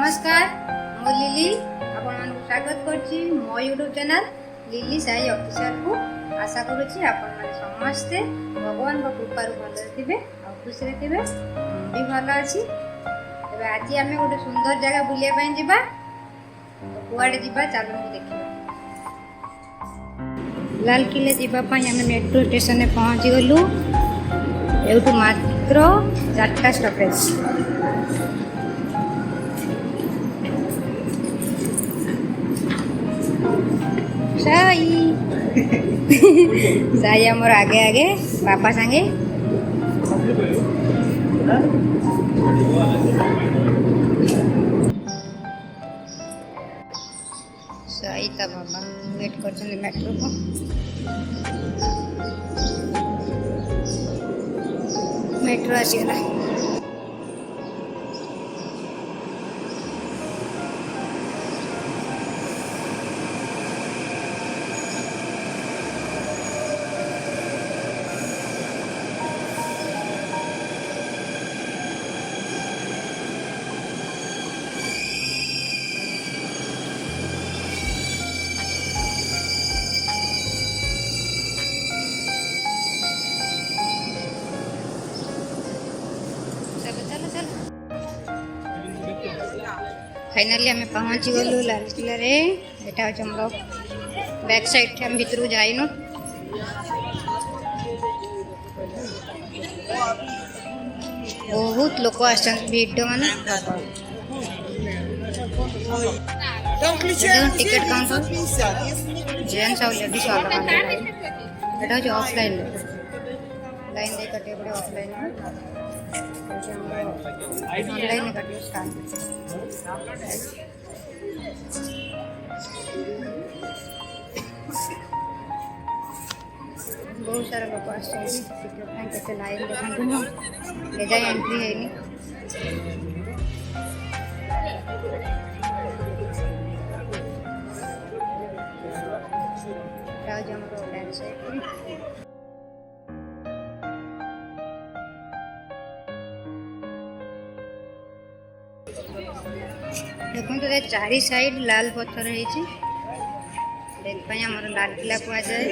नमस्कार मो लिली आपण स्वागत करछि मो YouTube channel lily Sai official को आशा करूछि आपण माने समस्ते भगवान को कृपा भल थे और खुशी थे भी भल अच्छी तबे आज आम गोटे सुंदर जगह बुलिया जीवा तो कुआड़े जीवा चलो देखा लाल किले जीवाई आम मेट्रो स्टेशन में पहुँची गलु एवं मात्र 4टा स्टपेज साई साई आमर आगे आगे बापा सांगे साई ता बाबा वेट कर मेट्रो को मेट्रो आसीगला फाइनली आम पहुँची गलु लाल किला रे एटा होछ हमरो बैक साइड थे हम भीतर जाइनु बहुत लोक आछन वीडियो माने टिकट काउंटर जेंट्स और लेडीज वाला एटा होछ ऑफलाइन लाइन दे कटे पड़े ऑफलाइन ऑनलाइन कटे स्टार्ट बहुत सारा लोग आते लाइन देखते जाए एंट्री है देखो तो चारि साइड लाल पत्थर होमर लाल किला कह जाए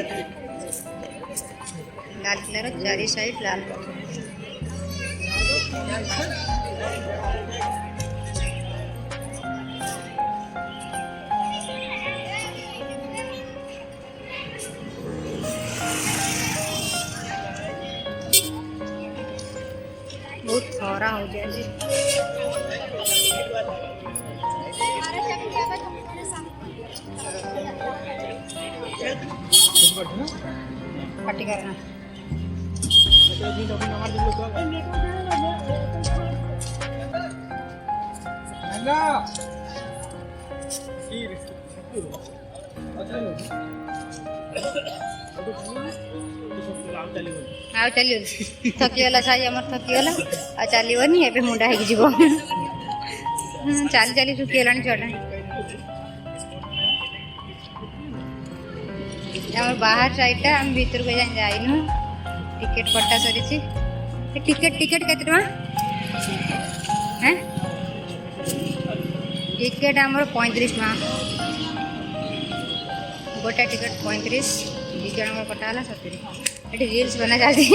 लाल किलार चारि साइड लाल पत्थर बहुत खरा हो जाए पार्टी करना आ चलियो थकीगला साई आम थकीगला आ चलनी ए मुंडा हो चली चली सुखीगला चढ़ा बाहर साइडटा हम भीतर को जाइनु टिकेट कटा सरी टिकेट टिकेट केते टका हैं टिकेट आमर 35 टका गोटा टिकेट 35 दी जन कटा 70 ये रील्स बना जाती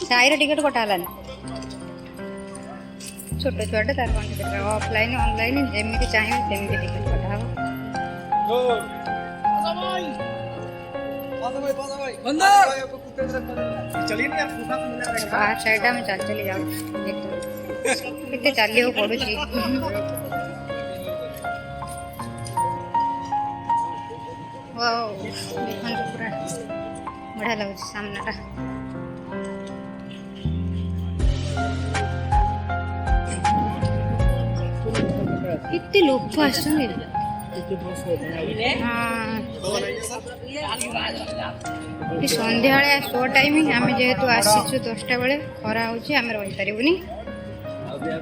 साईर टिकेट कटा छोट छुआटे तार कौन टिकट ऑफलाइन ऑनलाइन जमी चाहिए सेमती टिकट कटा बाहर साइड में चल चली जाओ कितने चलिए पड़ू देखो पूरा बढ़िया लगुच सामनाटा कितने लोग आसुँगी सन्ध्या शो टाइम आम जेहेतु आसीचु 10टा बेले खरा होम रही पारूनी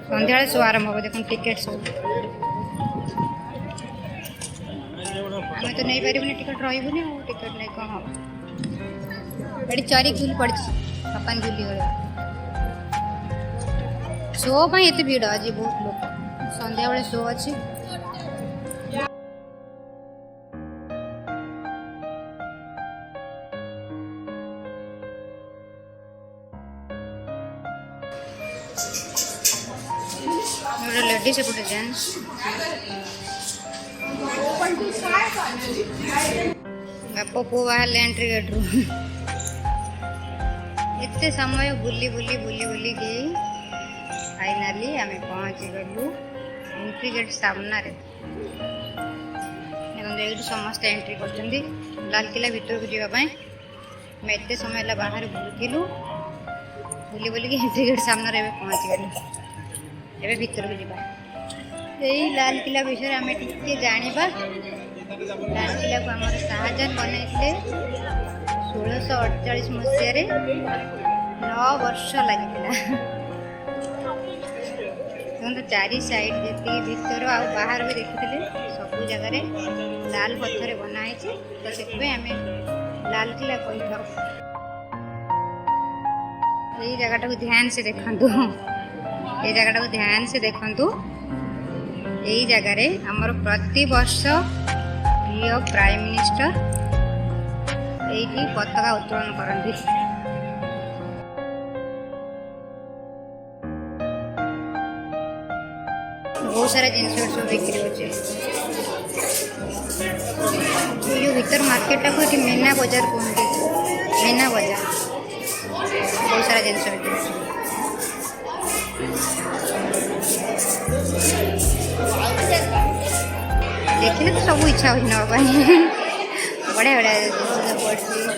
सन्ध्या शो आरंभ हो देख टिकेट सब आम तो नहीं पारूनी टिकट रही टिकट नहीं कौन हम ये चारि फुल पड़ी पापा झूली गले शो पर ये भिड़ आज बहुत लोग संध्या बेले शो अच्छी लेडीज एपटे जेन्ट्स बाप पु बाहर एंट्री गेट रू एते समय बुली बुली बुली बुली गई फाइनाली आम पहुँची गलु एंट्री गेट सामना रे समस्त एंट्री कर लालकिला भितर को जावाई मैं एत समय बाहर बुलूलु बुली बुलिक एंट्री गेट सामने पहुँची गलु एबे भीतर को जीवा यही लालकिला विषय आम टे जाना लालकिला को आम शाहजहान बनते 1648 मसीह 9 वर्ष लगी तो चारि साइड जी भीतर आ बाहर भी देखी सब जगह लाल पत्थर बनाई तो से आम लालकिला कही यही जगह को ध्यान से देखु ये जगह को ध्यान से देखु यही जगह आमर प्रति वर्ष प्रिय प्राइम मिनिस्टर यही पताका उत्तोलन करती बहुत सारा जिन सब बिक्री होचे जो भीतर मार्केट को मीना बजार कहते मीना बजार बहुत सारा जिन बिक्री देखने तो सब इच्छा हो बढ़िया बढ़िया पड़ी